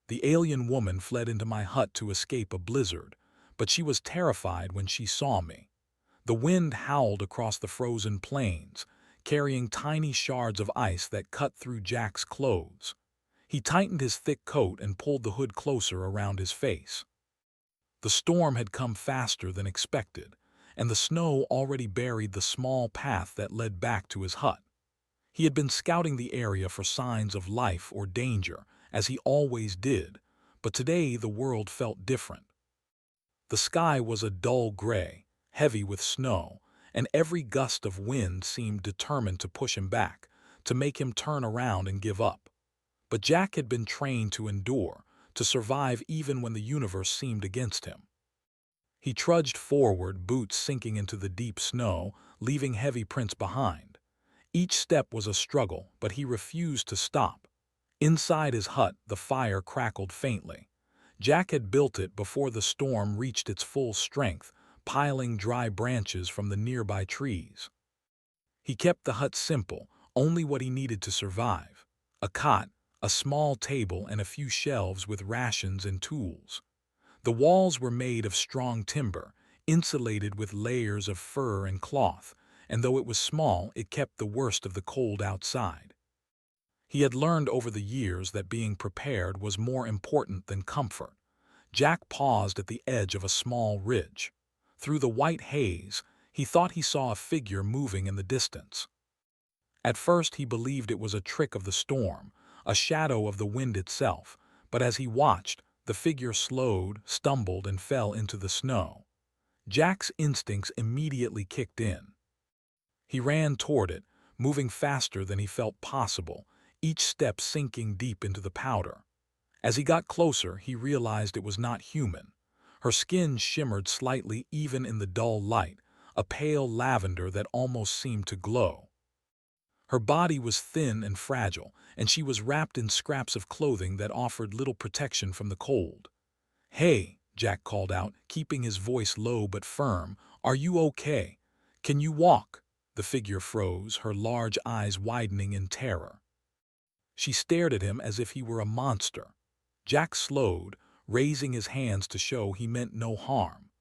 The alien woman fled into my hut to escape a blizzard, but she was terrified when she saw me. The wind howled across the frozen plains, carrying tiny shards of ice that cut through Jack's clothes. He tightened his thick coat and pulled the hood closer around his face. The storm had come faster than expected, and the snow already buried the small path that led back to his hut. He had been scouting the area for signs of life or danger, as he always did, but today the world felt different. The sky was a dull gray, heavy with snow, and every gust of wind seemed determined to push him back, to make him turn around and give up. But Jack had been trained to endure, to survive even when the universe seemed against him. He trudged forward, boots sinking into the deep snow, leaving heavy prints behind. Each step was a struggle, but he refused to stop. Inside his hut, the fire crackled faintly. Jack had built it before the storm reached its full strength, piling dry branches from the nearby trees. He kept the hut simple, only what he needed to survive: a cot, a small table, and a few shelves with rations and tools. The walls were made of strong timber, insulated with layers of fur and cloth, and though it was small, it kept the worst of the cold outside. He had learned over the years that being prepared was more important than comfort. Jack paused at the edge of a small ridge. Through the white haze, he thought he saw a figure moving in the distance. At first he believed it was a trick of the storm, a shadow of the wind itself, but as he watched, the figure slowed, stumbled, and fell into the snow. Jack's instincts immediately kicked in. He ran toward it, moving faster than he felt possible, each step sinking deep into the powder. As he got closer, he realized it was not human. Her skin shimmered slightly even in the dull light, a pale lavender that almost seemed to glow. Her body was thin and fragile, and she was wrapped in scraps of clothing that offered little protection from the cold. "Hey," Jack called out, keeping his voice low but firm, "are you okay? Can you walk?" The figure froze, her large eyes widening in terror. She stared at him as if he were a monster. Jack slowed, raising his hands to show he meant no harm.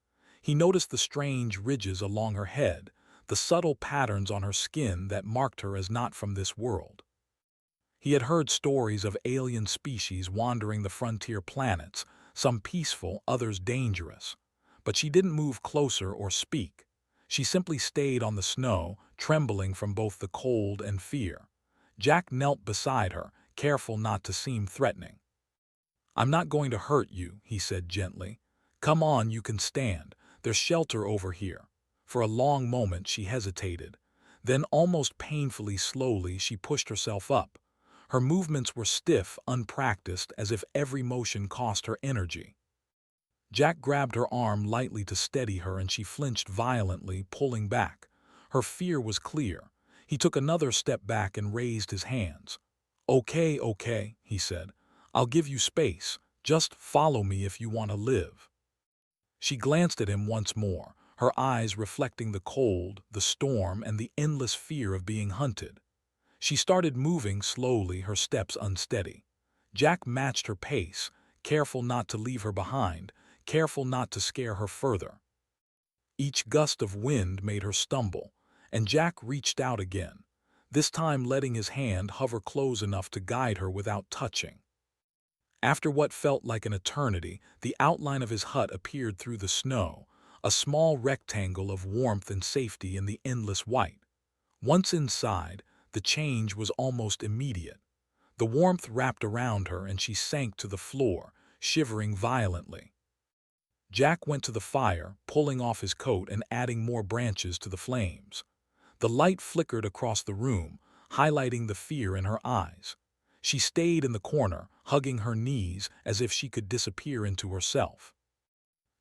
He noticed the strange ridges along her head, the subtle patterns on her skin that marked her as not from this world. He had heard stories of alien species wandering the frontier planets, some peaceful, others dangerous. But she didn't move closer or speak. She simply stayed on the snow, trembling from both the cold and fear. Jack knelt beside her, careful not to seem threatening. "I'm not going to hurt you," he said gently. "Come on, you can stand. There's shelter over here." For a long moment she hesitated. Then, almost painfully slowly, she pushed herself up. Her movements were stiff, unpracticed, as if every motion cost her energy. Jack grabbed her arm lightly to steady her, and she flinched violently, pulling back. Her fear was clear. He took another step back and raised his hands. "Okay, okay," he said. "I'll give you space. Just follow me if you want to live." She glanced at him once more, her eyes reflecting the cold, the storm, and the endless fear of being hunted. She started moving slowly, her steps unsteady. Jack matched her pace, careful not to leave her behind, careful not to scare her further. Each gust of wind made her stumble, and Jack reached out again, this time letting his hand hover close enough to guide her without touching. After what felt like an eternity, the outline of his hut appeared through the snow, a small rectangle of warmth and safety in the endless white. Once inside, the change was almost immediate. The warmth wrapped around her and she sank to the floor, shivering violently. Jack went to the fire, pulling off his coat and adding more branches to the flames. The light flickered across the room, highlighting the fear in her eyes. She stayed in the corner, hugging her knees as if she could disappear into herself.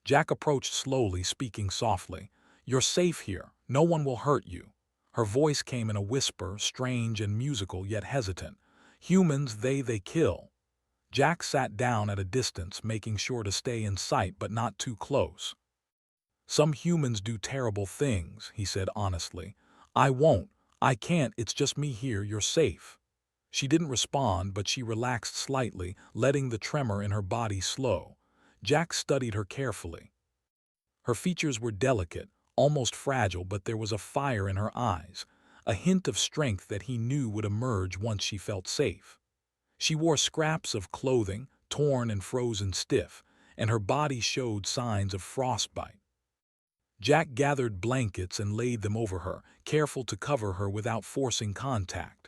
Jack approached slowly, speaking softly. "You're safe here. No one will hurt you." Her voice came in a whisper, strange and musical yet hesitant. "Humans, they kill." Jack sat down at a distance, making sure to stay in sight but not too close. "Some humans do terrible things," he said honestly. "I won't. I can't. It's just me here. You're safe." She didn't respond, but she relaxed slightly, letting the tremor in her body slow. Jack studied her carefully. Her features were delicate, almost fragile, but there was a fire in her eyes, a hint of strength that he knew would emerge once she felt safe. She wore scraps of clothing, torn and frozen stiff, and her body showed signs of frostbite. Jack gathered blankets and laid them over her, careful to cover her without forcing contact.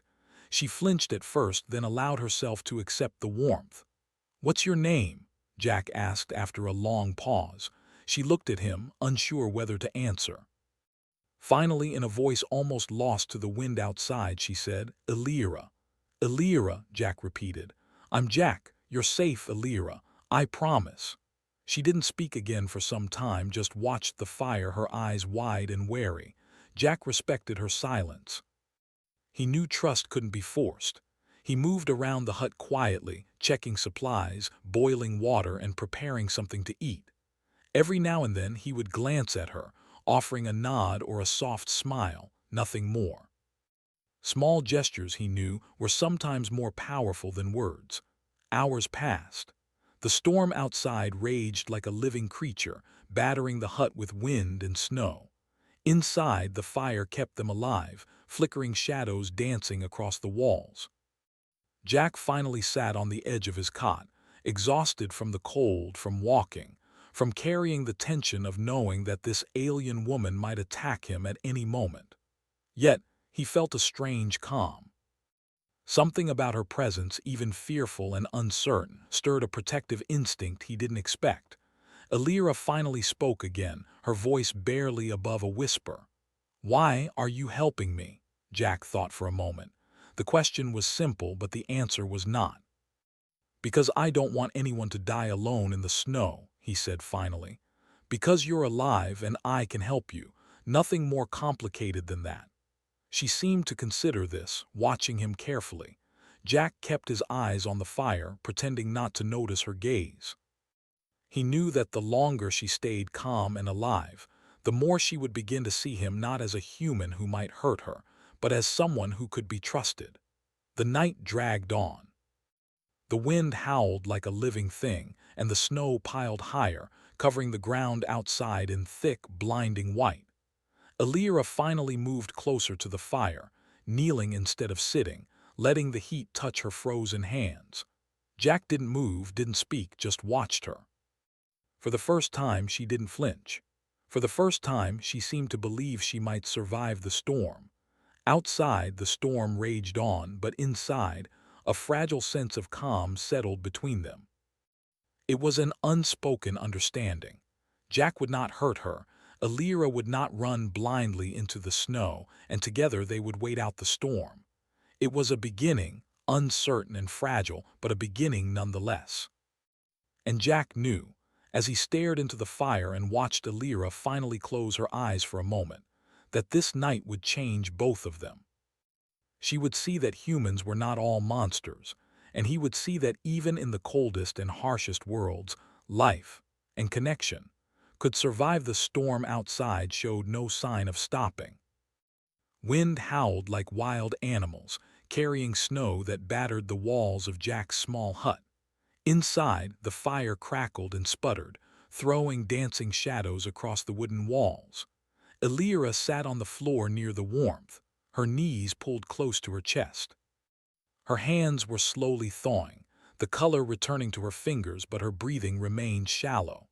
She flinched at first, then allowed herself to accept the warmth. "What's your name?" Jack asked after a long pause. She looked at him, unsure whether to answer. Finally, in a voice almost lost to the wind outside, she said, "Elira." "Elira," Jack repeated. "I'm Jack. You're safe, Elira. I promise." She didn't speak again for some time, just watched the fire, her eyes wide and wary. Jack respected her silence. He knew trust couldn't be forced. He moved around the hut quietly, checking supplies, boiling water, and preparing something to eat. Every now and then he would glance at her, offering a nod or a soft smile, nothing more. Small gestures, he knew, were sometimes more powerful than words. Hours passed. The storm outside raged like a living creature, battering the hut with wind and snow. Inside, the fire kept them alive, flickering shadows dancing across the walls. Jack finally sat on the edge of his cot, exhausted from the cold, from walking, from carrying the tension of knowing that this alien woman might attack him at any moment. Yet, he felt a strange calm. Something about her presence, even fearful and uncertain, stirred a protective instinct he didn't expect. Elira finally spoke again, her voice barely above a whisper. "Why are you helping me?" Jack thought for a moment. The question was simple, but the answer was not. "Because I don't want anyone to die alone in the snow," he said finally. "Because you're alive and I can help you. Nothing more complicated than that." She seemed to consider this, watching him carefully. Jack kept his eyes on the fire, pretending not to notice her gaze. He knew that the longer she stayed calm and alive, the more she would begin to see him not as a human who might hurt her, but as someone who could be trusted. The night dragged on. The wind howled like a living thing, and the snow piled higher, covering the ground outside in thick, blinding white. Elira finally moved closer to the fire, kneeling instead of sitting, letting the heat touch her frozen hands. Jack didn't move, didn't speak, just watched her. For the first time, she didn't flinch. For the first time, she seemed to believe she might survive the storm. Outside, the storm raged on, but inside, a fragile sense of calm settled between them. It was an unspoken understanding. Jack would not hurt her, Elira would not run blindly into the snow, and together they would wait out the storm. It was a beginning, uncertain and fragile, but a beginning nonetheless. And Jack knew, as he stared into the fire and watched Elira finally close her eyes for a moment, that this night would change both of them. She would see that humans were not all monsters, and he would see that even in the coldest and harshest worlds, life and connection could survive. The storm outside showed no sign of stopping. Wind howled like wild animals, carrying snow that battered the walls of Jack's small hut. Inside, the fire crackled and sputtered, throwing dancing shadows across the wooden walls. Elira sat on the floor near the warmth, her knees pulled close to her chest. Her hands were slowly thawing, the color returning to her fingers, but her breathing remained shallow.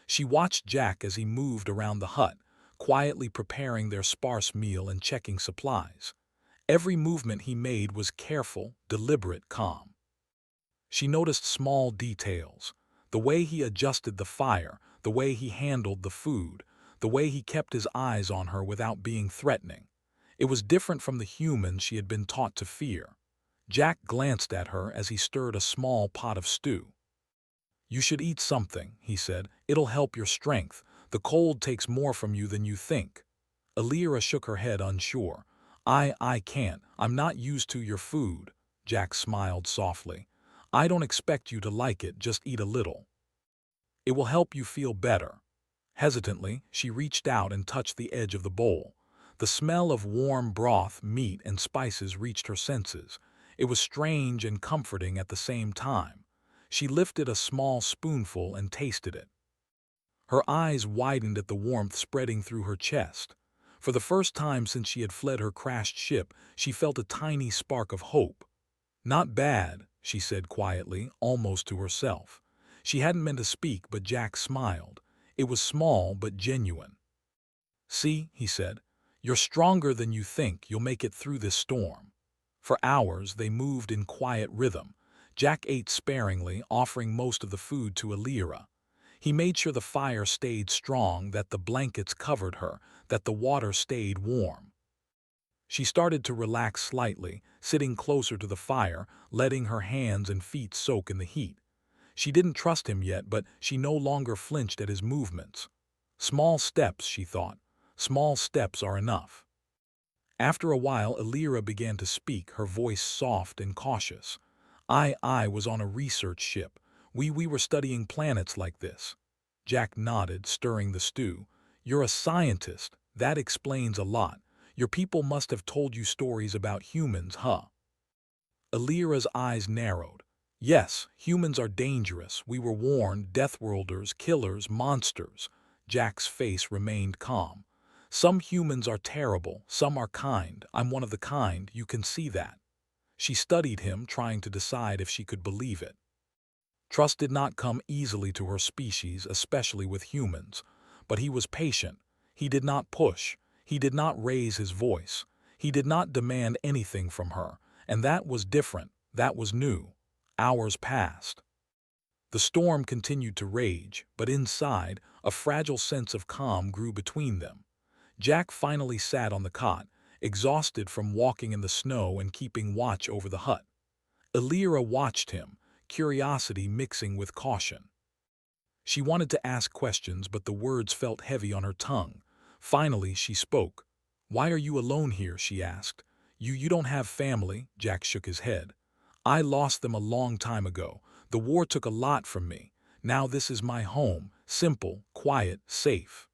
She watched Jack as he moved around the hut, quietly preparing their sparse meal and checking supplies. Every movement he made was careful, deliberate, calm. She noticed small details, the way he adjusted the fire, the way he handled the food, the way he kept his eyes on her without being threatening. It was different from the humans she had been taught to fear. Jack glanced at her as he stirred a small pot of stew. "You should eat something," he said. "It'll help your strength. The cold takes more from you than you think." Elira shook her head, unsure. I can't. I'm not used to your food." Jack smiled softly. "I don't expect you to like it, just eat a little. It will help you feel better." Hesitantly, she reached out and touched the edge of the bowl. The smell of warm broth, meat, and spices reached her senses. It was strange and comforting at the same time. She lifted a small spoonful and tasted it. Her eyes widened at the warmth spreading through her chest. For the first time since she had fled her crashed ship, she felt a tiny spark of hope. "Not bad," she said quietly, almost to herself. She hadn't meant to speak, but Jack smiled. It was small but genuine. "See," he said, "you're stronger than you think. You'll make it through this storm." For hours they moved in quiet rhythm. Jack ate sparingly, offering most of the food to Alira. He made sure the fire stayed strong, that the blankets covered her, that the water stayed warm. She started to relax slightly, sitting closer to the fire, letting her hands and feet soak in the heat. She didn't trust him yet, but she no longer flinched at his movements. Small steps, she thought. Small steps are enough. After a while, Alira began to speak, her voice soft and cautious. I was on a research ship. We were studying planets like this." Jack nodded, stirring the stew. "You're a scientist. That explains a lot. Your people must have told you stories about humans, huh?" Alira's eyes narrowed. "Yes, humans are dangerous. We were warned, deathworlders, killers, monsters." Jack's face remained calm. "Some humans are terrible, some are kind. I'm one of the kind, you can see that." She studied him, trying to decide if she could believe it. Trust did not come easily to her species, especially with humans. But he was patient. He did not push. He did not raise his voice. He did not demand anything from her. And that was different. That was new. Hours passed. The storm continued to rage, but inside, a fragile sense of calm grew between them. Jack finally sat on the cot, exhausted from walking in the snow and keeping watch over the hut. Alira watched him, curiosity mixing with caution. She wanted to ask questions, but the words felt heavy on her tongue. Finally, she spoke. "Why are you alone here?" she asked. You don't have family?" Jack shook his head. "I lost them a long time ago. The war took a lot from me. Now this is my home, simple, quiet, safe."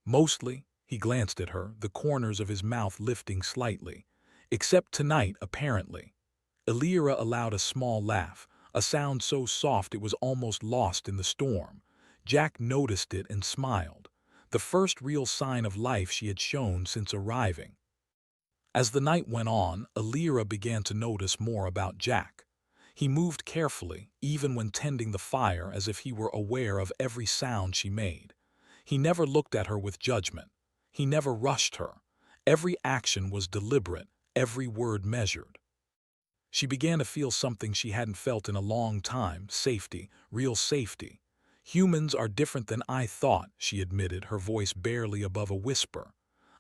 "Mostly," he glanced at her, the corners of his mouth lifting slightly. "Except tonight, apparently." Alira allowed a small laugh, a sound so soft it was almost lost in the storm. Jack noticed it and smiled. The first real sign of life she had shown since arriving. As the night went on, Alira began to notice more about Jack. He moved carefully, even when tending the fire, as if he were aware of every sound she made. He never looked at her with judgment. He never rushed her. Every action was deliberate, every word measured. She began to feel something she hadn't felt in a long time, safety, real safety. "Humans are different than I thought," she admitted, her voice barely above a whisper.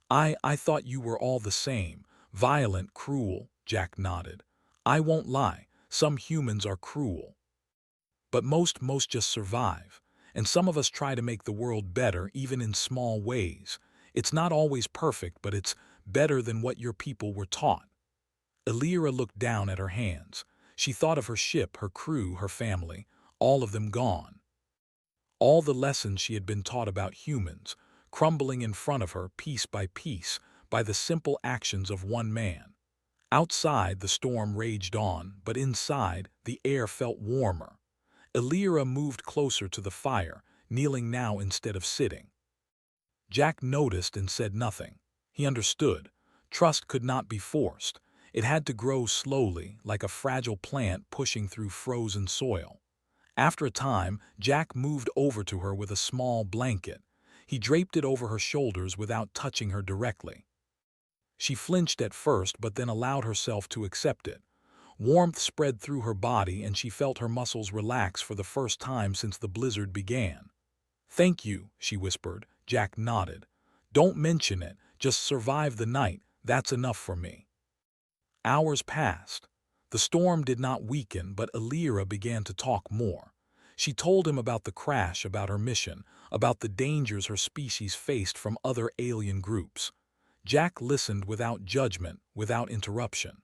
I thought you were all the same, violent, cruel." Jack nodded. "I won't lie, some humans are cruel. But most just survive. And some of us try to make the world better, even in small ways. It's not always perfect, but it's better than what your people were taught." Alira looked down at her hands. She thought of her ship, her crew, her family, all of them gone. All the lessons she had been taught about humans, crumbling in front of her piece by piece by the simple actions of one man. Outside, the storm raged on, but inside, the air felt warmer. Alira moved closer to the fire, kneeling now instead of sitting. Jack noticed and said nothing. He understood. Trust could not be forced. It had to grow slowly, like a fragile plant pushing through frozen soil. After a time, Jack moved over to her with a small blanket. He draped it over her shoulders without touching her directly. She flinched at first, but then allowed herself to accept it. Warmth spread through her body, and she felt her muscles relax for the first time since the blizzard began. "Thank you," she whispered. Jack nodded. "Don't mention it. Just survive the night. That's enough for me." Hours passed. The storm did not weaken, but Alira began to talk more. She told him about the crash, about her mission, about the dangers her species faced from other alien groups. Jack listened without judgment, without interruption.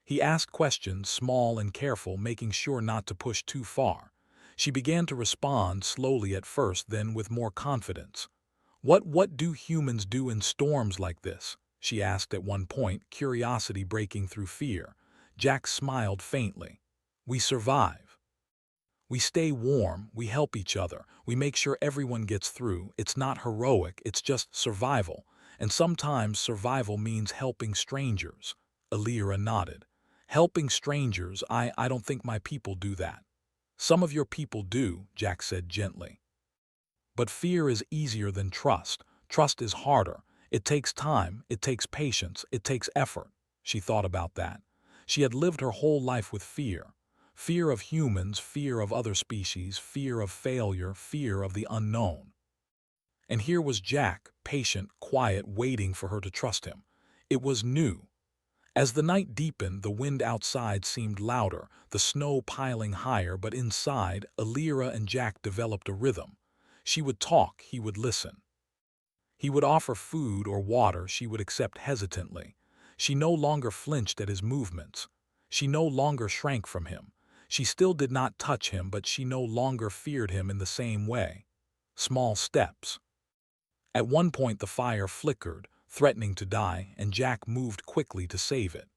He asked questions, small and careful, making sure not to push too far. She began to respond, slowly at first, then with more confidence. What do humans do in storms like this?" she asked at one point, curiosity breaking through fear. Jack smiled faintly. We survive. We stay warm, we help each other, we make sure everyone gets through. It's not heroic, it's just survival. And sometimes survival means helping strangers. Alira nodded. Helping strangers, I don't think my people do that. Some of your people do, Jack said gently. But fear is easier than trust. Trust is harder. It takes time, it takes patience, it takes effort. She thought about that. She had lived her whole life with fear. Fear of humans, fear of other species, fear of failure, fear of the unknown. And here was Jack, patient, quiet, waiting for her to trust him. It was new. As the night deepened, the wind outside seemed louder, the snow piling higher, but inside, Alira and Jack developed a rhythm. She would talk, he would listen. He would offer food or water, she would accept hesitantly. She no longer flinched at his movements. She no longer shrank from him. She still did not touch him, but she no longer feared him in the same way. Small steps. At one point the fire flickered, threatening to die, and Jack moved quickly to save it.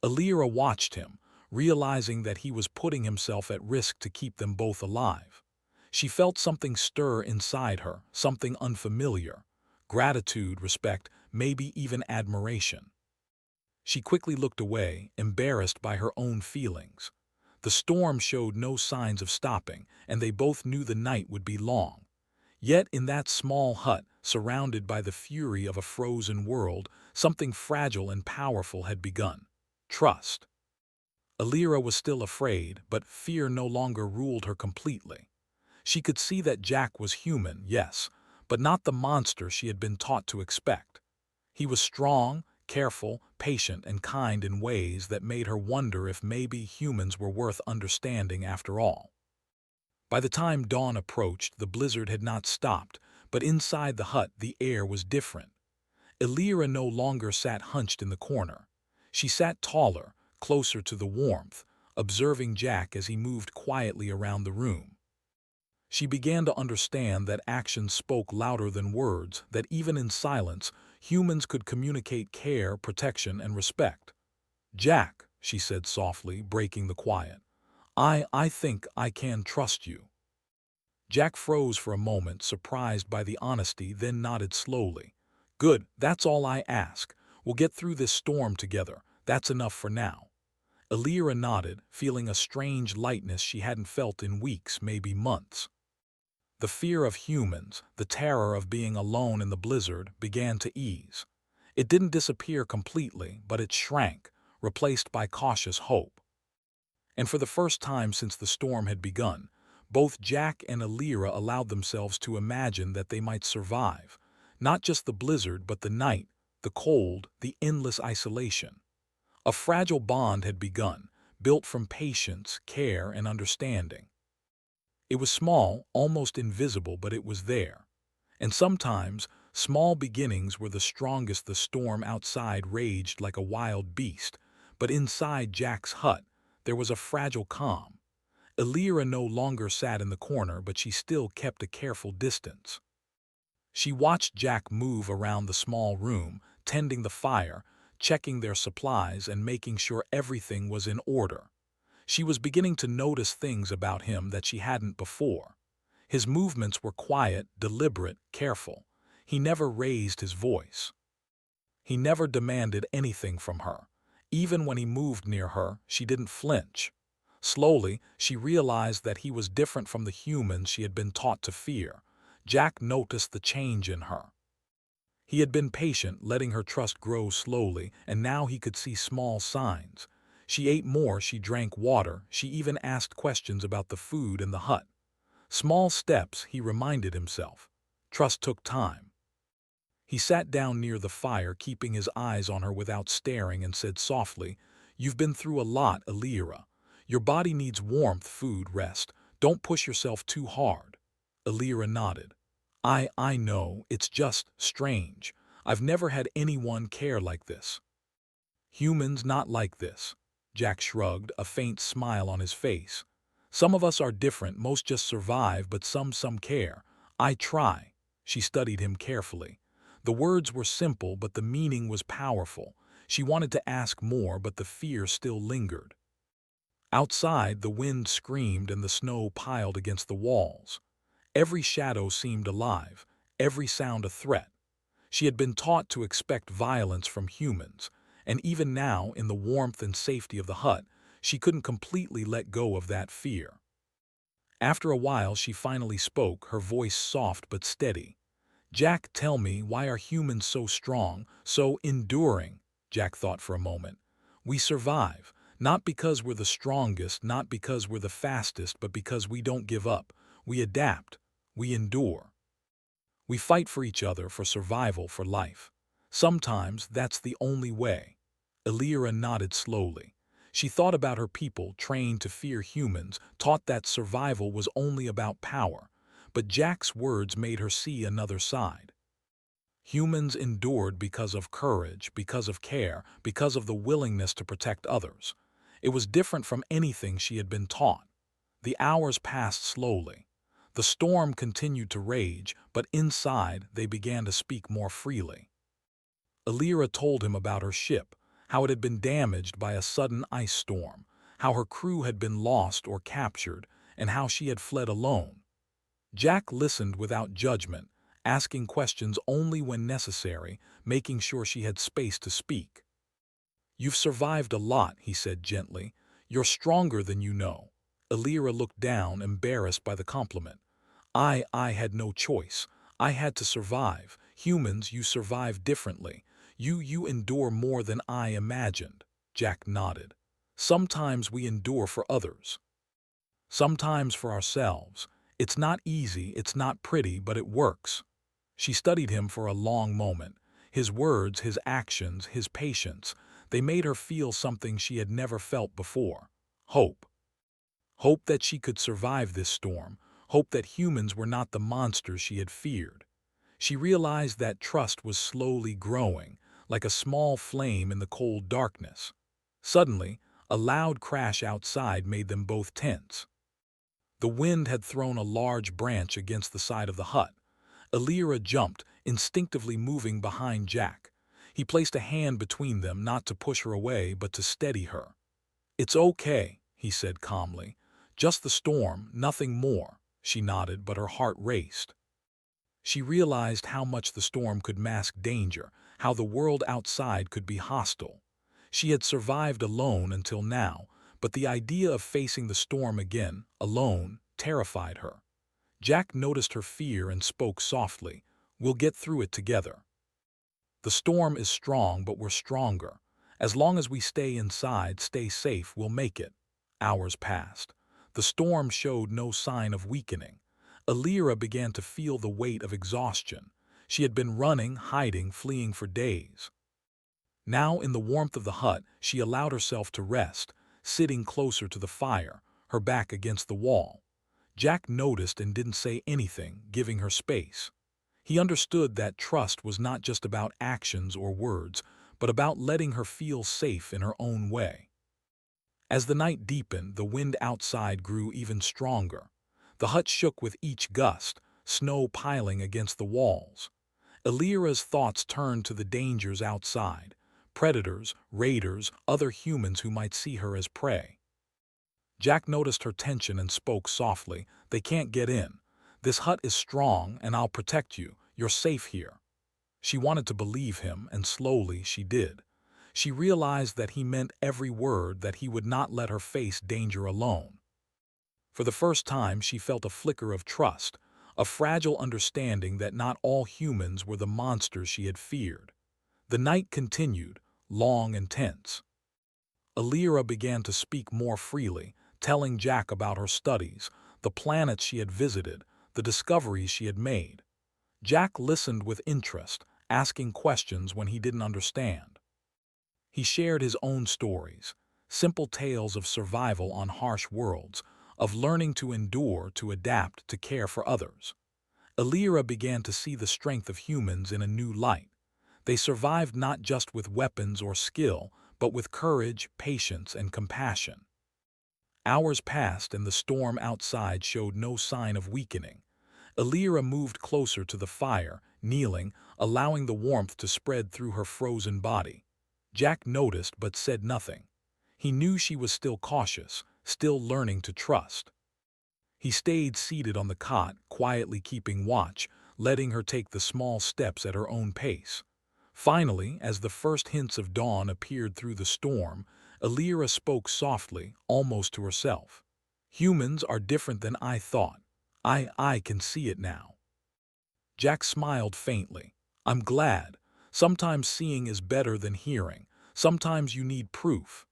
Alira watched him, realizing that he was putting himself at risk to keep them both alive. She felt something stir inside her, something unfamiliar. Gratitude, respect, maybe even admiration. She quickly looked away, embarrassed by her own feelings. The storm showed no signs of stopping, and they both knew the night would be long. Yet in that small hut, surrounded by the fury of a frozen world, something fragile and powerful had begun. Trust. Alira was still afraid, but fear no longer ruled her completely. She could see that Jack was human, yes, but not the monster she had been taught to expect. He was strong, careful, patient, and kind in ways that made her wonder if maybe humans were worth understanding after all. By the time dawn approached, the blizzard had not stopped, but inside the hut the air was different. Alira no longer sat hunched in the corner. She sat taller, closer to the warmth, observing Jack as he moved quietly around the room. She began to understand that actions spoke louder than words, that even in silence, humans could communicate care, protection, and respect. "Jack," she said softly, breaking the quiet, I think I can trust you." Jack froze for a moment, surprised by the honesty, then nodded slowly. "Good, that's all I ask. We'll get through this storm together. That's enough for now." Alira nodded, feeling a strange lightness she hadn't felt in weeks, maybe months. The fear of humans, the terror of being alone in the blizzard, began to ease. It didn't disappear completely, but it shrank, replaced by cautious hope. And for the first time since the storm had begun, both Jack and Alira allowed themselves to imagine that they might survive, not just the blizzard but the night, the cold, the endless isolation. A fragile bond had begun, built from patience, care, and understanding. It was small, almost invisible, but it was there. And sometimes, small beginnings were the strongest. The storm outside raged like a wild beast, but inside Jack's hut, there was a fragile calm. Alira no longer sat in the corner, but she still kept a careful distance. She watched Jack move around the small room, tending the fire, checking their supplies, and making sure everything was in order. She was beginning to notice things about him that she hadn't before. His movements were quiet, deliberate, careful. He never raised his voice. He never demanded anything from her. Even when he moved near her, she didn't flinch. Slowly, she realized that he was different from the humans she had been taught to fear. Jack noticed the change in her. He had been patient, letting her trust grow slowly, and now he could see small signs. She ate more, she drank water, she even asked questions about the food in the hut. Small steps, he reminded himself. Trust took time. He sat down near the fire, keeping his eyes on her without staring, and said softly, "You've been through a lot, Alira. Your body needs warmth, food, rest. Don't push yourself too hard." Alira nodded. I know, it's just strange. I've never had anyone care like this." "Humans not like this." Jack shrugged, a faint smile on his face. "Some of us are different, most just survive, but some care. I try." She studied him carefully. The words were simple, but the meaning was powerful. She wanted to ask more, but the fear still lingered. Outside, the wind screamed and the snow piled against the walls. Every shadow seemed alive, every sound a threat. She had been taught to expect violence from humans, and even now, in the warmth and safety of the hut, she couldn't completely let go of that fear. After a while, she finally spoke, her voice soft but steady. "Jack, tell me, why are humans so strong, so enduring?" Jack thought for a moment. "We survive, not because we're the strongest, not because we're the fastest, but because we don't give up. We adapt. We endure. We fight for each other, for survival, for life. Sometimes that's the only way." Elira nodded slowly. She thought about her people, trained to fear humans, taught that survival was only about power. But Jack's words made her see another side. Humans endured because of courage, because of care, because of the willingness to protect others. It was different from anything she had been taught. The hours passed slowly. The storm continued to rage, but inside they began to speak more freely. Elira told him about her ship, how it had been damaged by a sudden ice storm, how her crew had been lost or captured, and how she had fled alone. Jack listened without judgment, asking questions only when necessary, making sure she had space to speak. "You've survived a lot," he said gently. "You're stronger than you know." Elira looked down, embarrassed by the compliment. I had no choice. I had to survive. Humans, you survive differently. You endure more than I imagined." Jack nodded. "Sometimes we endure for others. Sometimes for ourselves. It's not easy, it's not pretty, but it works." She studied him for a long moment. His words, his actions, his patience, they made her feel something she had never felt before. Hope. Hope that she could survive this storm. Hope that humans were not the monsters she had feared. She realized that trust was slowly growing, like a small flame in the cold darkness. Suddenly, a loud crash outside made them both tense. The wind had thrown a large branch against the side of the hut. Elira jumped, instinctively moving behind Jack. He placed a hand between them, not to push her away, but to steady her. "It's okay," he said calmly. "Just the storm, nothing more." She nodded, but her heart raced. She realized how much the storm could mask danger, how the world outside could be hostile. She had survived alone until now, but the idea of facing the storm again, alone, terrified her. Jack noticed her fear and spoke softly. "We'll get through it together. The storm is strong, but we're stronger. As long as we stay inside, stay safe, we'll make it." Hours passed. The storm showed no sign of weakening. Elira began to feel the weight of exhaustion. She had been running, hiding, fleeing for days. Now, in the warmth of the hut, she allowed herself to rest, sitting closer to the fire, her back against the wall. Jack noticed and didn't say anything, giving her space. He understood that trust was not just about actions or words, but about letting her feel safe in her own way. As the night deepened, the wind outside grew even stronger. The hut shook with each gust, snow piling against the walls. Elira's thoughts turned to the dangers outside: predators, raiders, other humans who might see her as prey. Jack noticed her tension and spoke softly. "They can't get in. This hut is strong, and I'll protect you. You're safe here." She wanted to believe him, and slowly she did. She realized that he meant every word, that he would not let her face danger alone. For the first time, she felt a flicker of trust, a fragile understanding that not all humans were the monsters she had feared. The night continued, long and tense. Elira began to speak more freely, telling Jack about her studies, the planets she had visited, the discoveries she had made. Jack listened with interest, asking questions when he didn't understand. He shared his own stories, simple tales of survival on harsh worlds, of learning to endure, to adapt, to care for others. Elira began to see the strength of humans in a new light. They survived not just with weapons or skill, but with courage, patience, and compassion. Hours passed and the storm outside showed no sign of weakening. Elira moved closer to the fire, kneeling, allowing the warmth to spread through her frozen body. Jack noticed but said nothing. He knew she was still cautious, still learning to trust. He stayed seated on the cot, quietly keeping watch, letting her take the small steps at her own pace. Finally, as the first hints of dawn appeared through the storm, Alira spoke softly, almost to herself. "Humans are different than I thought. I can see it now." Jack smiled faintly. "I'm glad. Sometimes seeing is better than hearing. Sometimes you need proof."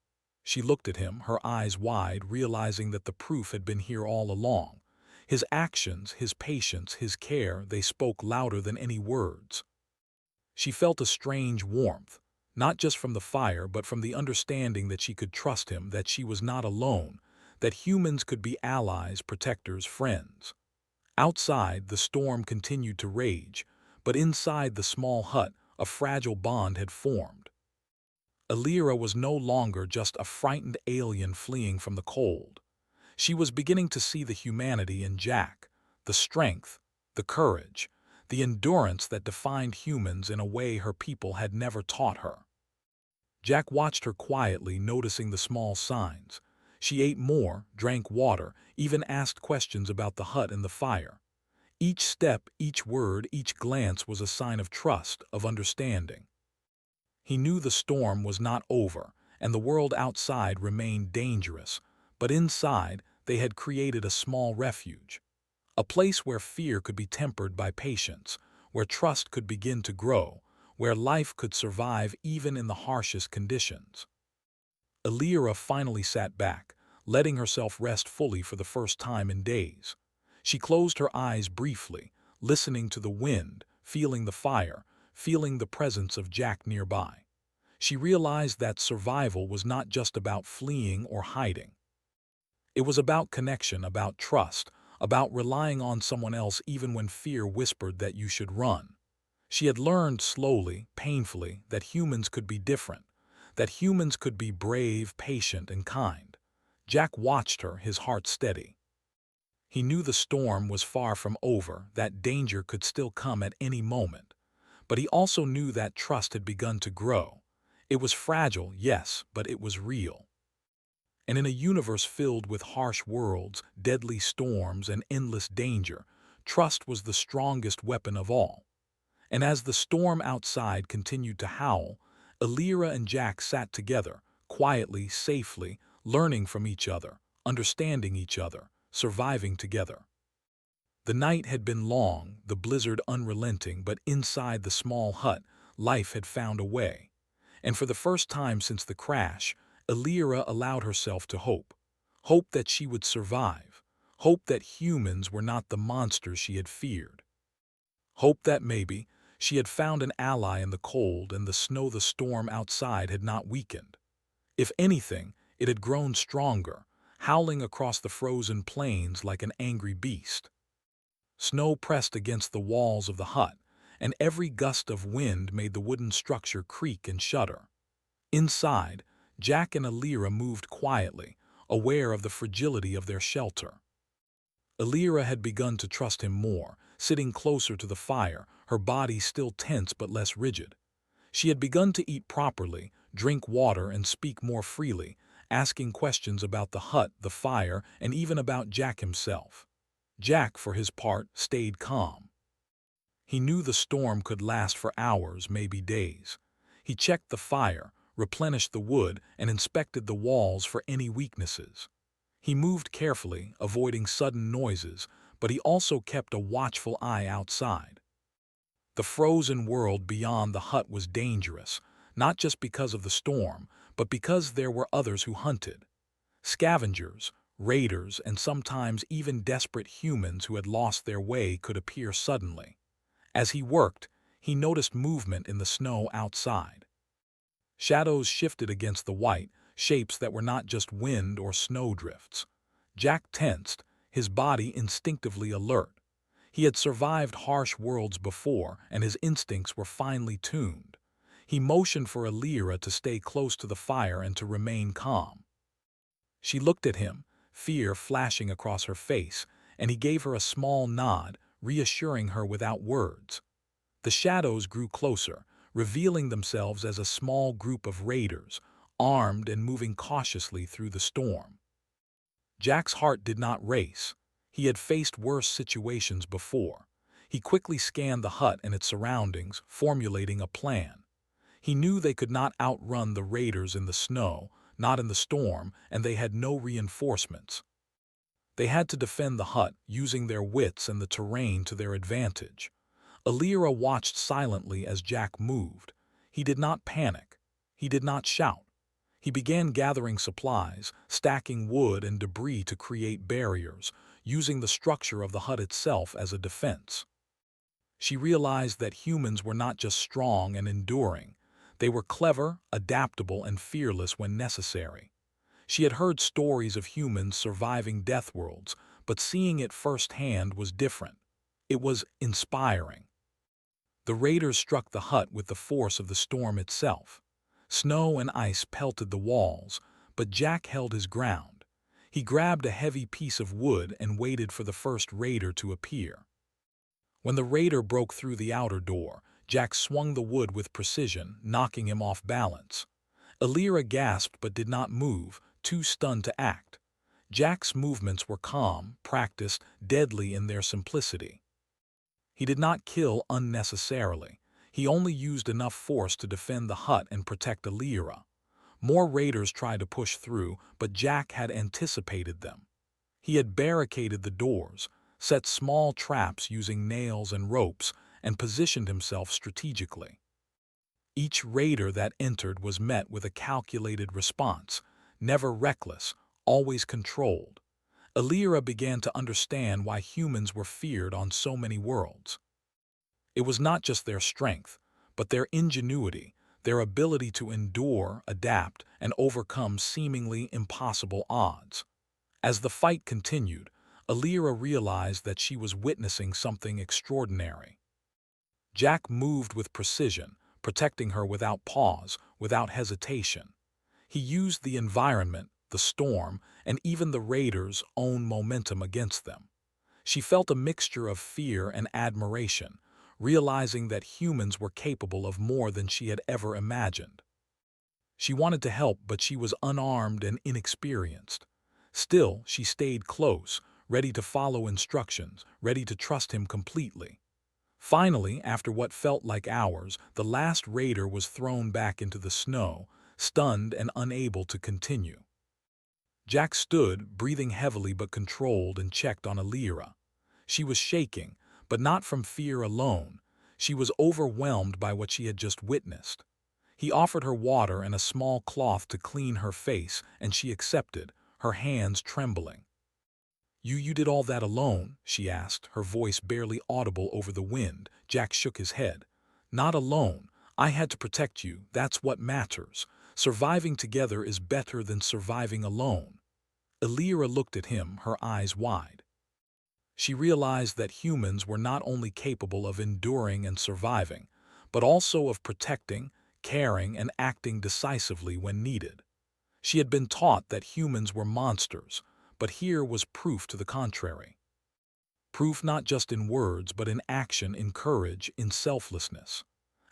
She looked at him, her eyes wide, realizing that the proof had been here all along. His actions, his patience, his care, they spoke louder than any words. She felt a strange warmth, not just from the fire but from the understanding that she could trust him, that she was not alone, that humans could be allies, protectors, friends. Outside, the storm continued to rage, but inside the small hut, a fragile bond had formed. Alira was no longer just a frightened alien fleeing from the cold. She was beginning to see the humanity in Jack, the strength, the courage, the endurance that defined humans in a way her people had never taught her. Jack watched her quietly, noticing the small signs. She ate more, drank water, even asked questions about the hut and the fire. Each step, each word, each glance was a sign of trust, of understanding. He knew the storm was not over, and the world outside remained dangerous, but inside they had created a small refuge, a place where fear could be tempered by patience, where trust could begin to grow, where life could survive even in the harshest conditions. Alira finally sat back, letting herself rest fully for the first time in days. She closed her eyes briefly, listening to the wind, feeling the fire, feeling the presence of Jack nearby. She realized that survival was not just about fleeing or hiding. It was about connection, about trust, about relying on someone else even when fear whispered that you should run. She had learned slowly, painfully, that humans could be different, that humans could be brave, patient, and kind. Jack watched her, his heart steady. He knew the storm was far from over, that danger could still come at any moment. But he also knew that trust had begun to grow. It was fragile, yes, but it was real. And in a universe filled with harsh worlds, deadly storms, and endless danger, trust was the strongest weapon of all. And as the storm outside continued to howl, Alira and Jack sat together, quietly, safely, learning from each other, understanding each other, surviving together. The night had been long, the blizzard unrelenting, but inside the small hut, life had found a way. And for the first time since the crash, Alira allowed herself to hope. Hope that she would survive. Hope that humans were not the monsters she had feared. Hope that maybe she had found an ally in the cold and the snow. The storm outside had not weakened. If anything, it had grown stronger, howling across the frozen plains like an angry beast. Snow pressed against the walls of the hut, and every gust of wind made the wooden structure creak and shudder. Inside, Jack and Alira moved quietly, aware of the fragility of their shelter. Alira had begun to trust him more, sitting closer to the fire, her body still tense but less rigid. She had begun to eat properly, drink water, and speak more freely, asking questions about the hut, the fire, and even about Jack himself. Jack, for his part, stayed calm. He knew the storm could last for hours, maybe days. He checked the fire, replenished the wood, and inspected the walls for any weaknesses. He moved carefully, avoiding sudden noises, but he also kept a watchful eye outside. The frozen world beyond the hut was dangerous, not just because of the storm, but because there were others who hunted. Scavengers, raiders, and sometimes even desperate humans who had lost their way could appear suddenly. As he worked, he noticed movement in the snow outside. Shadows shifted against the white, shapes that were not just wind or snowdrifts. Jack tensed, his body instinctively alert. He had survived harsh worlds before, and his instincts were finely tuned. He motioned for Alira to stay close to the fire and to remain calm. She looked at him, fear flashing across her face, and he gave her a small nod, reassuring her without words. The shadows grew closer, revealing themselves as a small group of raiders, armed and moving cautiously through the storm. Jack's heart did not race. He had faced worse situations before. He quickly scanned the hut and its surroundings, formulating a plan. He knew they could not outrun the raiders in the snow, not in the storm, and they had no reinforcements. They had to defend the hut, using their wits and the terrain to their advantage. Alira watched silently as Jack moved. He did not panic. He did not shout. He began gathering supplies, stacking wood and debris to create barriers, using the structure of the hut itself as a defense. She realized that humans were not just strong and enduring. They were clever, adaptable, and fearless when necessary. She had heard stories of humans surviving death worlds, but seeing it firsthand was different. It was inspiring. The raiders struck the hut with the force of the storm itself. Snow and ice pelted the walls, but Jack held his ground. He grabbed a heavy piece of wood and waited for the first raider to appear. When the raider broke through the outer door, Jack swung the wood with precision, knocking him off balance. Alira gasped but did not move, too stunned to act. Jack's movements were calm, practiced, deadly in their simplicity. He did not kill unnecessarily. He only used enough force to defend the hut and protect Alira. More raiders tried to push through, but Jack had anticipated them. He had barricaded the doors, set small traps using nails and ropes, and positioned himself strategically. Each raider that entered was met with a calculated response, never reckless, always controlled. Alira began to understand why humans were feared on so many worlds. It was not just their strength, but their ingenuity, their ability to endure, adapt, and overcome seemingly impossible odds. As the fight continued, Alira realized that she was witnessing something extraordinary. Jack moved with precision, protecting her without pause, without hesitation. He used the environment, the storm, and even the raiders' own momentum against them. She felt a mixture of fear and admiration, realizing that humans were capable of more than she had ever imagined. She wanted to help, but she was unarmed and inexperienced. Still, she stayed close, ready to follow instructions, ready to trust him completely. Finally, after what felt like hours, the last raider was thrown back into the snow, stunned and unable to continue. Jack stood, breathing heavily but controlled, and checked on Alira. She was shaking, but not from fear alone. She was overwhelmed by what she had just witnessed. He offered her water and a small cloth to clean her face, and she accepted, her hands trembling. You did all that alone?" she asked, her voice barely audible over the wind. Jack shook his head. "Not alone. I had to protect you. That's what matters. Surviving together is better than surviving alone." Alira looked at him, her eyes wide. She realized that humans were not only capable of enduring and surviving, but also of protecting, caring, and acting decisively when needed. She had been taught that humans were monsters, but here was proof to the contrary. Proof not just in words, but in action, in courage, in selflessness.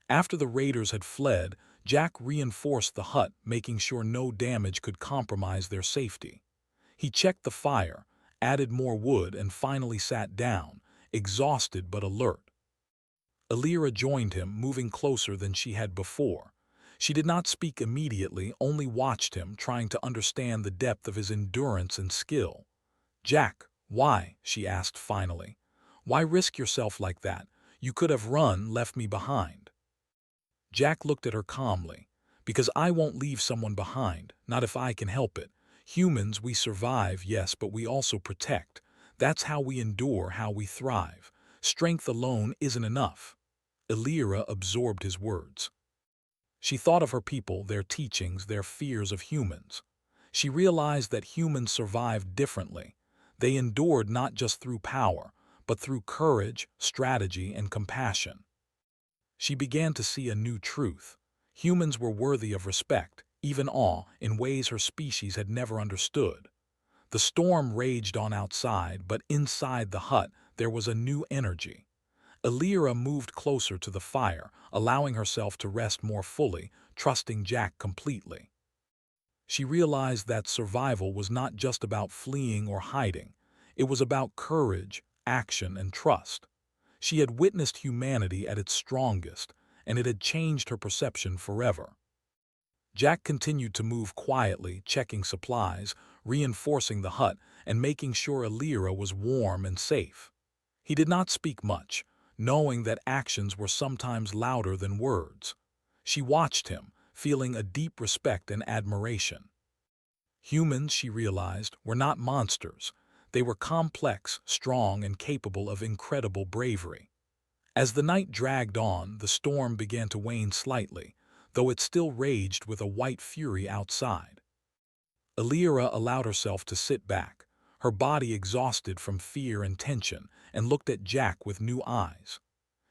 After the raiders had fled, Jack reinforced the hut, making sure no damage could compromise their safety. He checked the fire, added more wood, and finally sat down, exhausted but alert. Alira joined him, moving closer than she had before. She did not speak immediately, only watched him, trying to understand the depth of his endurance and skill. "Jack, why?" she asked finally. "Why risk yourself like that? You could have run, left me behind." Jack looked at her calmly. "Because I won't leave someone behind, not if I can help it. Humans, we survive, yes, but we also protect. That's how we endure, how we thrive. Strength alone isn't enough." Alira absorbed his words. She thought of her people, their teachings, their fears of humans. She realized that humans survived differently. They endured not just through power, but through courage, strategy, and compassion. She began to see a new truth. Humans were worthy of respect, even awe, in ways her species had never understood. The storm raged on outside, but inside the hut there was a new energy. Alira moved closer to the fire, allowing herself to rest more fully, trusting Jack completely. She realized that survival was not just about fleeing or hiding. It was about courage, action, and trust. She had witnessed humanity at its strongest, and it had changed her perception forever. Jack continued to move quietly, checking supplies, reinforcing the hut, and making sure Alira was warm and safe. He did not speak much, knowing that actions were sometimes louder than words. She watched him, feeling a deep respect and admiration. Humans, she realized, were not monsters. They were complex, strong, and capable of incredible bravery. As the night dragged on, the storm began to wane slightly, though it still raged with a white fury outside. Alira allowed herself to sit back, her body exhausted from fear and tension, and looked at Jack with new eyes.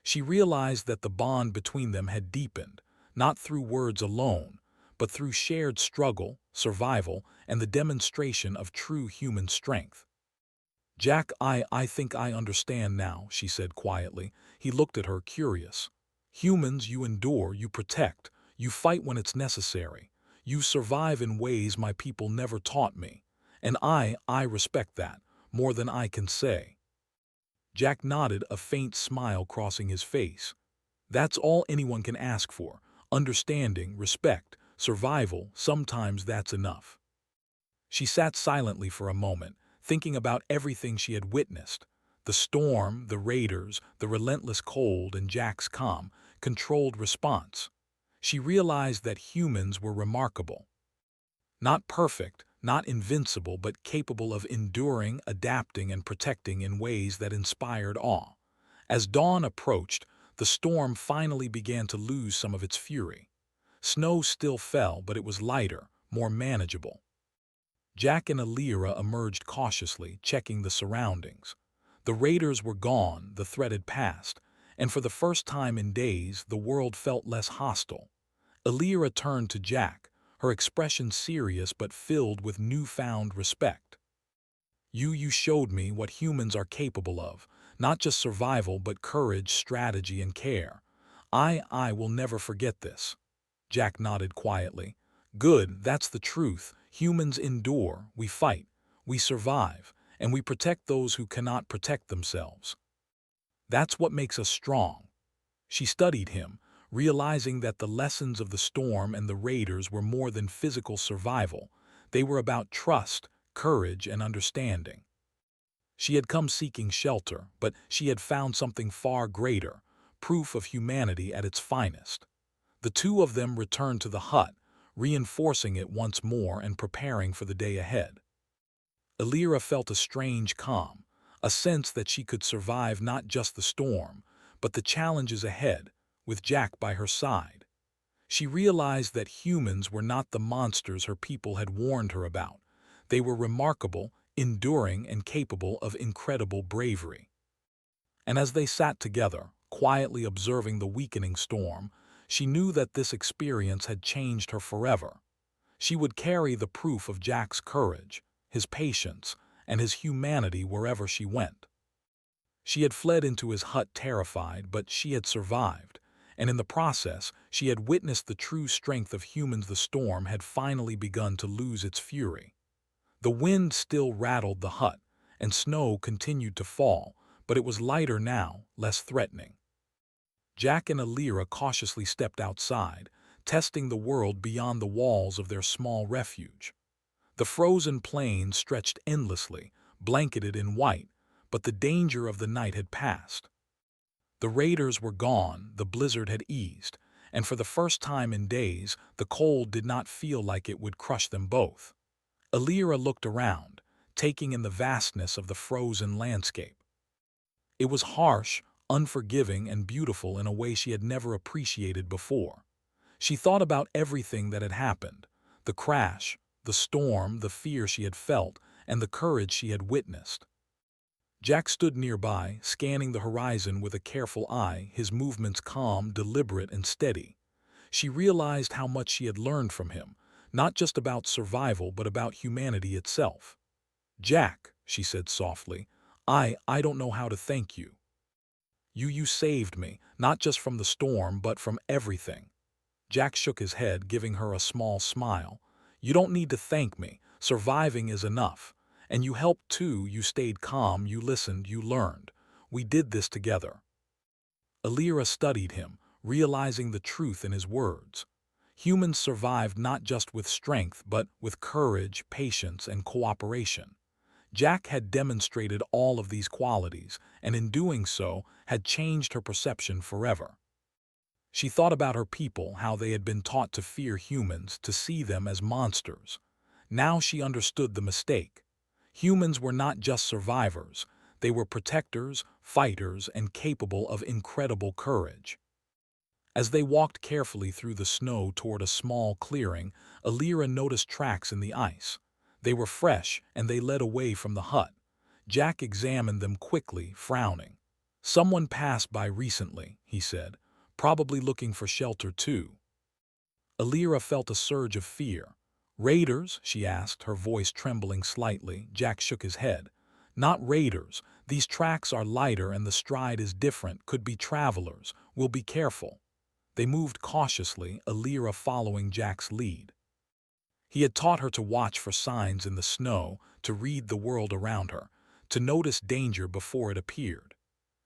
She realized that the bond between them had deepened, not through words alone, but through shared struggle, survival, and the demonstration of true human strength. Jack, I think I understand now, she said quietly. He looked at her, curious. Humans, you endure, you protect, you fight when it's necessary. You survive in ways my people never taught me. And I respect that, more than I can say. Jack nodded, a faint smile crossing his face. That's all anyone can ask for. Understanding, respect, survival, sometimes that's enough. She sat silently for a moment, thinking about everything she had witnessed. The storm, the raiders, the relentless cold, and Jack's calm, controlled response. She realized that humans were remarkable. Not perfect, not invincible, but capable of enduring, adapting, and protecting in ways that inspired awe. As dawn approached, the storm finally began to lose some of its fury. Snow still fell, but it was lighter, more manageable. Jack and Alira emerged cautiously, checking the surroundings. The raiders were gone, the threat had passed, and for the first time in days, the world felt less hostile. Alira turned to Jack, her expression serious but filled with newfound respect. You showed me what humans are capable of, not just survival but courage, strategy, and care. I will never forget this. Jack nodded quietly. Good, that's the truth. Humans endure, we fight, we survive, and we protect those who cannot protect themselves. That's what makes us strong. She studied him, realizing that the lessons of the storm and the raiders were more than physical survival. They were about trust, courage, and understanding. She had come seeking shelter, but she had found something far greater, proof of humanity at its finest. The two of them returned to the hut, reinforcing it once more and preparing for the day ahead. Alira felt a strange calm, a sense that she could survive not just the storm, but the challenges ahead, with Jack by her side. She realized that humans were not the monsters her people had warned her about. They were remarkable, enduring, and capable of incredible bravery. And as they sat together, quietly observing the weakening storm, she knew that this experience had changed her forever. She would carry the proof of Jack's courage, his patience, and his humanity wherever she went. She had fled into his hut terrified, but she had survived, and in the process, she had witnessed the true strength of humans. The storm had finally begun to lose its fury. The wind still rattled the hut, and snow continued to fall, but it was lighter now, less threatening. Jack and Alira cautiously stepped outside, testing the world beyond the walls of their small refuge. The frozen plain stretched endlessly, blanketed in white, but the danger of the night had passed. The raiders were gone, the blizzard had eased, and for the first time in days, the cold did not feel like it would crush them both. Alira looked around, taking in the vastness of the frozen landscape. It was harsh, unforgiving, and beautiful in a way she had never appreciated before. She thought about everything that had happened, the crash, the storm, the fear she had felt, and the courage she had witnessed. Jack stood nearby, scanning the horizon with a careful eye, his movements calm, deliberate, and steady. She realized how much she had learned from him, not just about survival but about humanity itself. Jack, she said softly, I don't know how to thank you. You saved me, not just from the storm, but from everything." Jack shook his head, giving her a small smile. "You don't need to thank me. Surviving is enough. And you helped too. You stayed calm, you listened, you learned. We did this together." Alira studied him, realizing the truth in his words. Humans survived not just with strength, but with courage, patience, and cooperation. Jack had demonstrated all of these qualities, and in doing so, had changed her perception forever. She thought about her people, how they had been taught to fear humans, to see them as monsters. Now she understood the mistake. Humans were not just survivors, they were protectors, fighters, and capable of incredible courage. As they walked carefully through the snow toward a small clearing, Alira noticed tracks in the ice. They were fresh, and they led away from the hut. Jack examined them quickly, frowning. "Someone passed by recently," he said, "probably looking for shelter too." Alira felt a surge of fear. "Raiders?" she asked, her voice trembling slightly. Jack shook his head. "Not raiders. These tracks are lighter and the stride is different. Could be travelers. We'll be careful." They moved cautiously, Alira following Jack's lead. He had taught her to watch for signs in the snow, to read the world around her, to notice danger before it appeared.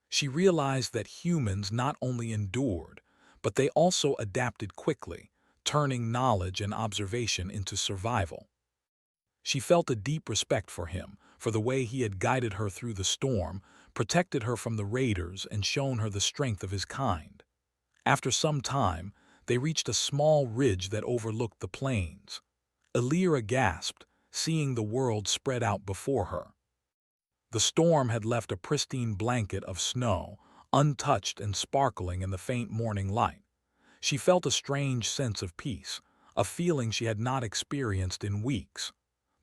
She realized that humans not only endured, but they also adapted quickly, turning knowledge and observation into survival. She felt a deep respect for him, for the way he had guided her through the storm, protected her from the raiders, and shown her the strength of his kind. After some time, they reached a small ridge that overlooked the plains. Alira gasped, seeing the world spread out before her. The storm had left a pristine blanket of snow, untouched and sparkling in the faint morning light. She felt a strange sense of peace, a feeling she had not experienced in weeks.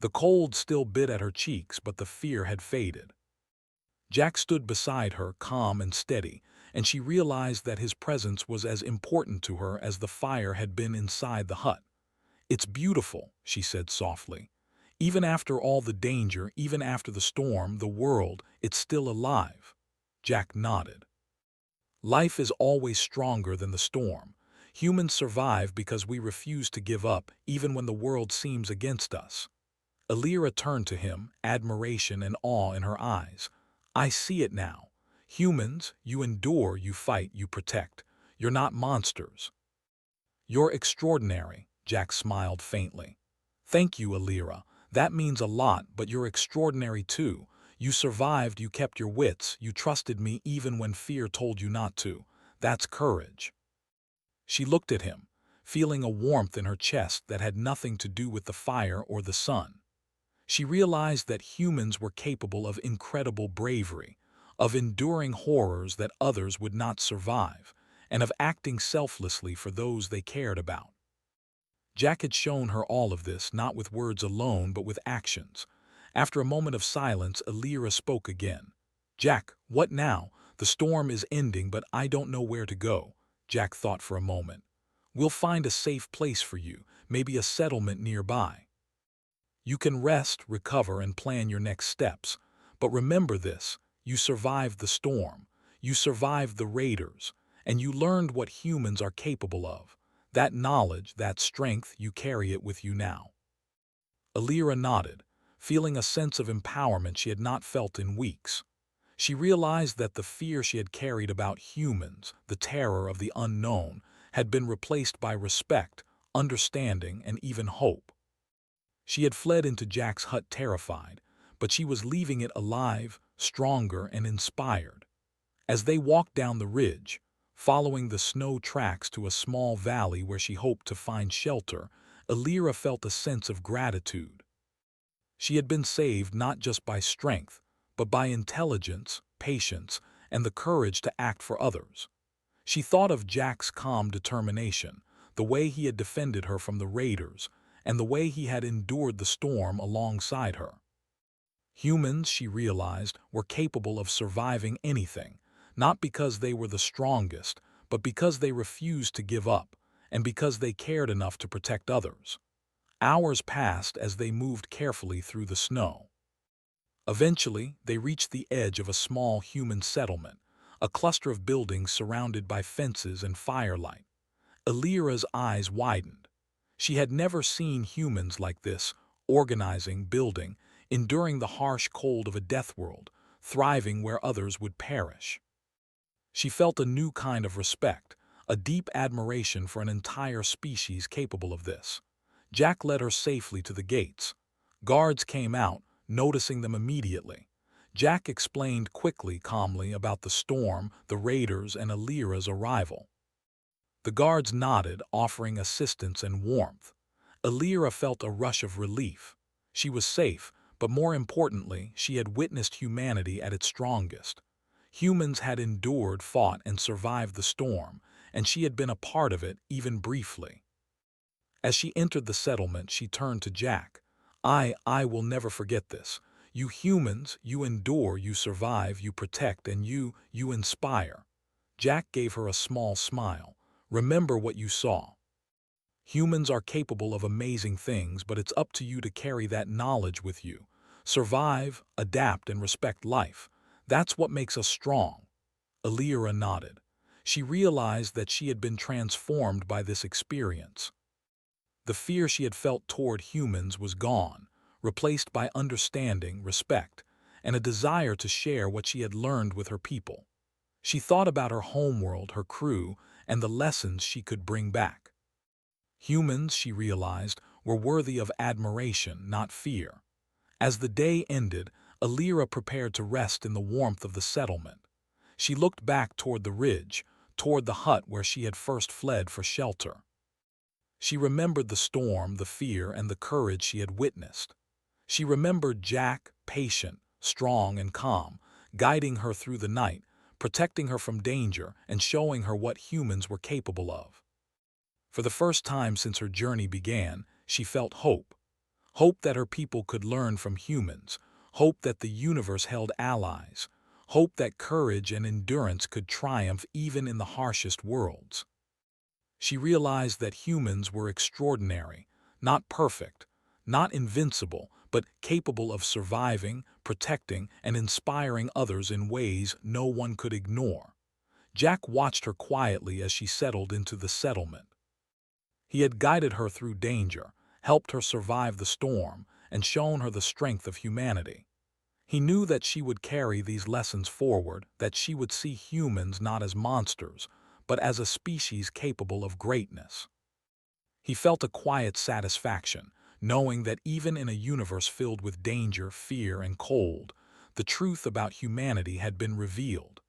The cold still bit at her cheeks, but the fear had faded. Jack stood beside her, calm and steady, and she realized that his presence was as important to her as the fire had been inside the hut. "It's beautiful," she said softly. "Even after all the danger, even after the storm, the world, it's still alive." Jack nodded. "Life is always stronger than the storm. Humans survive because we refuse to give up, even when the world seems against us." Alira turned to him, admiration and awe in her eyes. "I see it now. Humans, you endure, you fight, you protect. You're not monsters." "You're extraordinary," Jack smiled faintly. "Thank you, Alira. That means a lot, but you're extraordinary too. You survived, you kept your wits, you trusted me even when fear told you not to. That's courage." She looked at him, feeling a warmth in her chest that had nothing to do with the fire or the sun. She realized that humans were capable of incredible bravery, of enduring horrors that others would not survive, and of acting selflessly for those they cared about. Jack had shown her all of this, not with words alone, but with actions. After a moment of silence, Alira spoke again. "Jack, what now? The storm is ending, but I don't know where to go." Jack thought for a moment. "We'll find a safe place for you, maybe a settlement nearby. You can rest, recover, and plan your next steps. But remember this, you survived the storm, you survived the raiders, and you learned what humans are capable of. That knowledge, that strength, you carry it with you now." Alira nodded, feeling a sense of empowerment she had not felt in weeks. She realized that the fear she had carried about humans, the terror of the unknown, had been replaced by respect, understanding, and even hope. She had fled into Jack's hut terrified, but she was leaving it alive, stronger, and inspired. As they walked down the ridge, following the snow tracks to a small valley where she hoped to find shelter, Alira felt a sense of gratitude. She had been saved not just by strength, but by intelligence, patience, and the courage to act for others. She thought of Jack's calm determination, the way he had defended her from the raiders, and the way he had endured the storm alongside her. Humans, she realized, were capable of surviving anything, not because they were the strongest, but because they refused to give up, and because they cared enough to protect others. Hours passed as they moved carefully through the snow. Eventually, they reached the edge of a small human settlement, a cluster of buildings surrounded by fences and firelight. Elira's eyes widened. She had never seen humans like this, organizing, building, enduring the harsh cold of a death world, thriving where others would perish. She felt a new kind of respect, a deep admiration for an entire species capable of this. Jack led her safely to the gates. Guards came out, noticing them immediately. Jack explained quickly, calmly, about the storm, the raiders, and Elira's arrival. The guards nodded, offering assistance and warmth. Elira felt a rush of relief. She was safe, but more importantly, she had witnessed humanity at its strongest. Humans had endured, fought, and survived the storm, and she had been a part of it, even briefly. As she entered the settlement, she turned to Jack. I will never forget this. You humans, you endure, you survive, you protect, and you inspire. Jack gave her a small smile. Remember what you saw. Humans are capable of amazing things, but it's up to you to carry that knowledge with you. Survive, adapt, and respect life. That's what makes us strong. Elira nodded. She realized that she had been transformed by this experience. The fear she had felt toward humans was gone, replaced by understanding, respect, and a desire to share what she had learned with her people. She thought about her homeworld, her crew, and the lessons she could bring back. Humans, she realized, were worthy of admiration, not fear. As the day ended, Elira prepared to rest in the warmth of the settlement. She looked back toward the ridge, toward the hut where she had first fled for shelter. She remembered the storm, the fear, and the courage she had witnessed. She remembered Jack, patient, strong, and calm, guiding her through the night, protecting her from danger, and showing her what humans were capable of. For the first time since her journey began, she felt hope. Hope that her people could learn from humans, hope that the universe held allies, hope that courage and endurance could triumph even in the harshest worlds. She realized that humans were extraordinary, not perfect, not invincible, but capable of surviving, protecting, and inspiring others in ways no one could ignore. Jack watched her quietly as she settled into the settlement. He had guided her through danger, helped her survive the storm, and shown her the strength of humanity. He knew that she would carry these lessons forward, that she would see humans not as monsters, but as a species capable of greatness. He felt a quiet satisfaction, knowing that even in a universe filled with danger, fear, and cold, the truth about humanity had been revealed.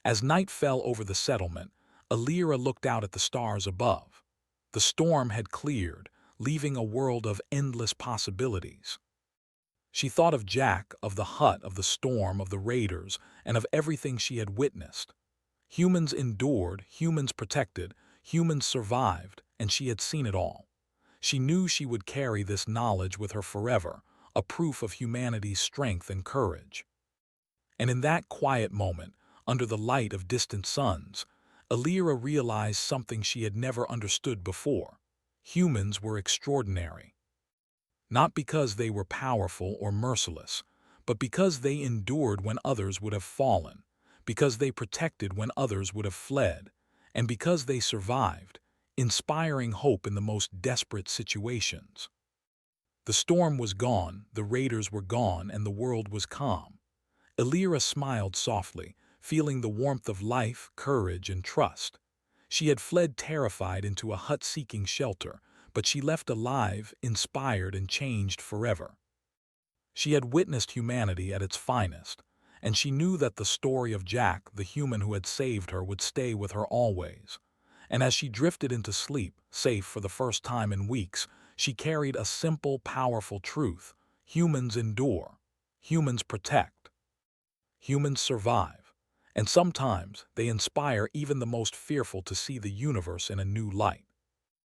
As night fell over the settlement, Elira looked out at the stars above. The storm had cleared, leaving a world of endless possibilities. She thought of Jack, of the hut, of the storm, of the raiders, and of everything she had witnessed. Humans endured, humans protected, humans survived, and she had seen it all. She knew she would carry this knowledge with her forever, a proof of humanity's strength and courage. And in that quiet moment, under the light of distant suns, Elira realized something she had never understood before. Humans were extraordinary. Not because they were powerful or merciless, but because they endured when others would have fallen, because they protected when others would have fled, and because they survived, inspiring hope in the most desperate situations. The storm was gone, the raiders were gone, and the world was calm. Elira smiled softly, feeling the warmth of life, courage, and trust. She had fled terrified into a hut seeking shelter, but she left alive, inspired, and changed forever. She had witnessed humanity at its finest, and she knew that the story of Jack, the human who had saved her, would stay with her always. And as she drifted into sleep, safe for the first time in weeks, she carried a simple, powerful truth. Humans endure. Humans protect. Humans survive. And sometimes they inspire even the most fearful to see the universe in a new light.